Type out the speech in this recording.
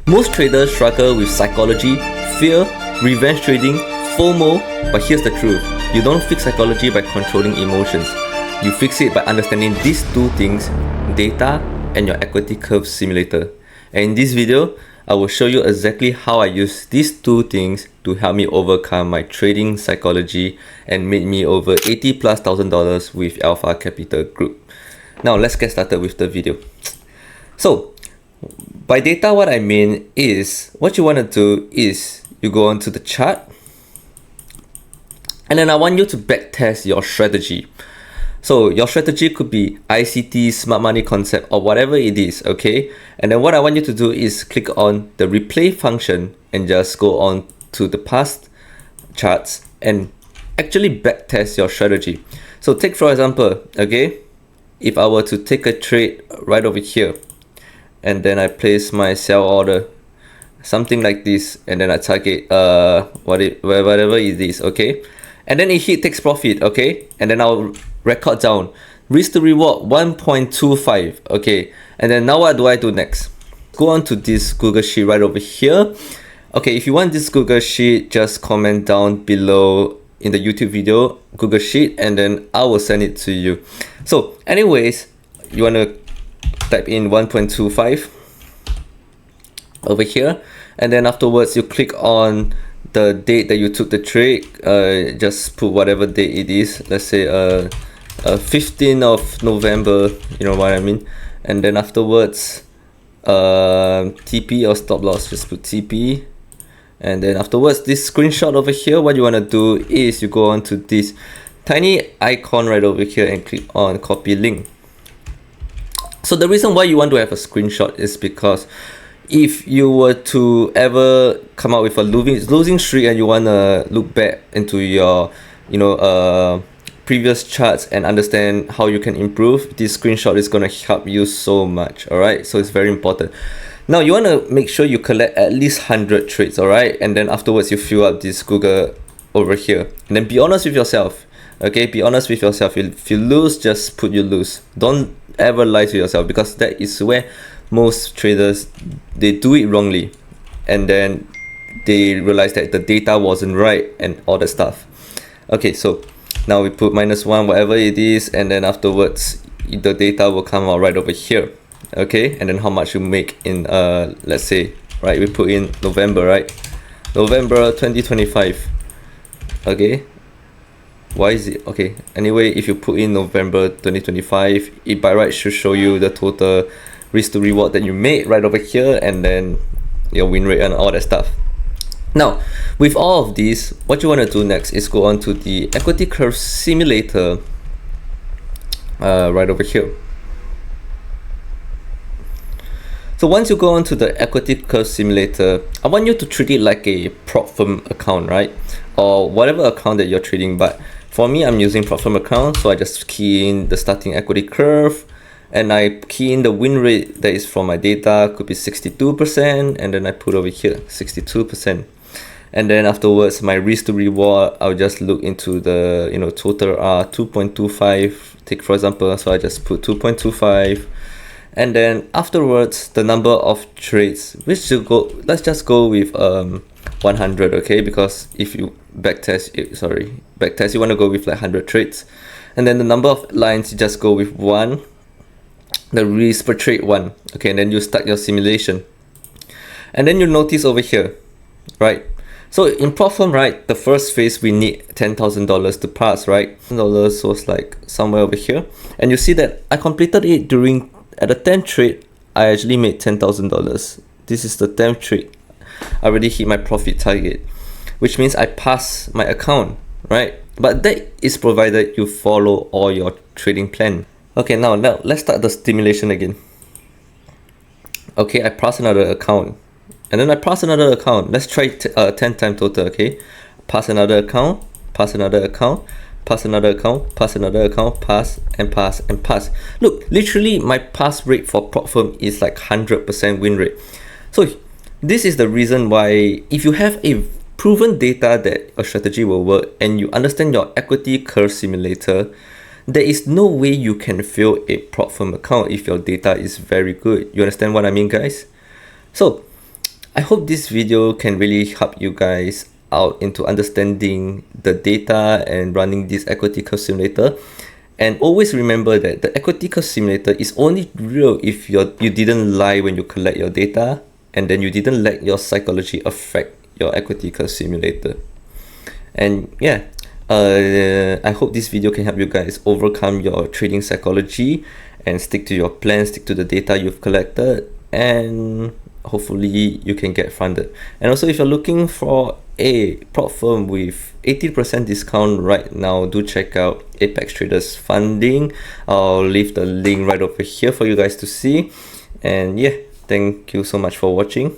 Most traders struggle with psychology, fear, revenge trading, FOMO, but here's the truth. You don't fix psychology by controlling emotions. You fix it by understanding these two things, data and your equity curve simulator. And in this video, I will show you exactly how I use these two things to help me overcome my trading psychology and made me over $80,000+ with Alpha Capital Group. Now let's get started with the video. So, by data, what I mean is, what you want to do is you go onto the chart and then I want you to backtest your strategy. So your strategy could be ICT, smart money concept, or whatever it is, okay? And then what I want you to do is click on the replay function and just go on to the past charts and actually backtest your strategy. So take for example, okay, if I were to take a trade right over here, and then I place my sell order, something like this, and then I target whatever it is, okay, and then it hit takes profit, okay, and then I'll record down risk to reward 1.25, okay, and then now what do I do next? Go on to this Google Sheet right over here. Okay, if you want this Google Sheet, just comment down below in the YouTube video Google Sheet, and then I will send it to you. So anyways, you want to type in 1.25 over here, and then afterwards you click on the date that you took the trade. Just put whatever date it is, let's say 15th of November, you know what I mean, and then afterwards TP or stop loss, just put TP, and then afterwards this screenshot over here, what you want to do is you go on to this tiny icon right over here and click on copy link. So the reason why you want to have a screenshot is because if you were to ever come out with a losing streak and you want to look back into your previous charts and understand how you can improve, this screenshot is going to help you so much. All right, so it's very important. Now you want to make sure you collect at least 100 trades, all right, and then afterwards you fill up this Google over here, and then be honest with yourself. Okay, be honest with yourself. If you lose, just put you lose. Don't ever lie to yourself, because that is where most traders, they do it wrongly, and then they realize that the data wasn't right and all that stuff. Okay, so now we put -1, whatever it is, and then afterwards the data will come out right over here. Okay, and then how much you make in let's say, right, we put in November, right, November 2025. okay, why is it okay? Anyway, if you put in November 2025, it by right should show you the total risk to reward that you made right over here, and then your win rate and all that stuff. Now, with all of these, what you want to do next is go on to the equity curve simulator right over here. So once you go on to the equity curve simulator, I want you to treat it like a prop firm account, right? Or whatever account that you're trading. But for me, I'm using prop firm account, so I just key in the starting equity curve, and I key in the win rate that is from my data, could be 62%, and then I put over here 62%. And then afterwards, my risk to reward, I'll just look into the total R 2.25, take for example, so I just put 2.25. And then afterwards, the number of trades, let's just go with 100, okay? Because if you backtest, you want to go with like 100 trades. And then the number of lines, you just go with 1, the risk per trade 1, okay? And then you start your simulation. And then you notice over here, right? So in prop firm, right, the first phase we need $10,000 to pass, right? $10 was like somewhere over here. And you see that I completed it at the 10th trade, I actually made $10,000. This is the 10th trade. I already hit my profit target, which means I pass my account, right? But that is provided you follow all your trading plan. Okay, now let's start the simulation again. Okay, I pass another account, and then I pass another account. Let's try 10 times total, okay? Pass another account, pass another account, pass another account, pass another account, pass and pass and pass. Look, literally my pass rate for prop firm is like 100% win rate. So this is the reason why, if you have a proven data that a strategy will work and you understand your equity curve simulator, there is no way you can fail a prop firm account if your data is very good. You understand what I mean, guys? So I hope this video can really help you guys out into understanding the data and running this equity curve simulator. And always remember that the equity curve simulator is only real if you didn't lie when you collect your data, and then you didn't let your psychology affect your equity curve simulator. And yeah, I hope this video can help you guys overcome your trading psychology and stick to your plan, stick to the data you've collected, and hopefully you can get funded. And also, if you're looking for a prop firm with 80% discount right now, do check out Apex Traders Funding. I'll leave the link right over here for you guys to see. And yeah, thank you so much for watching.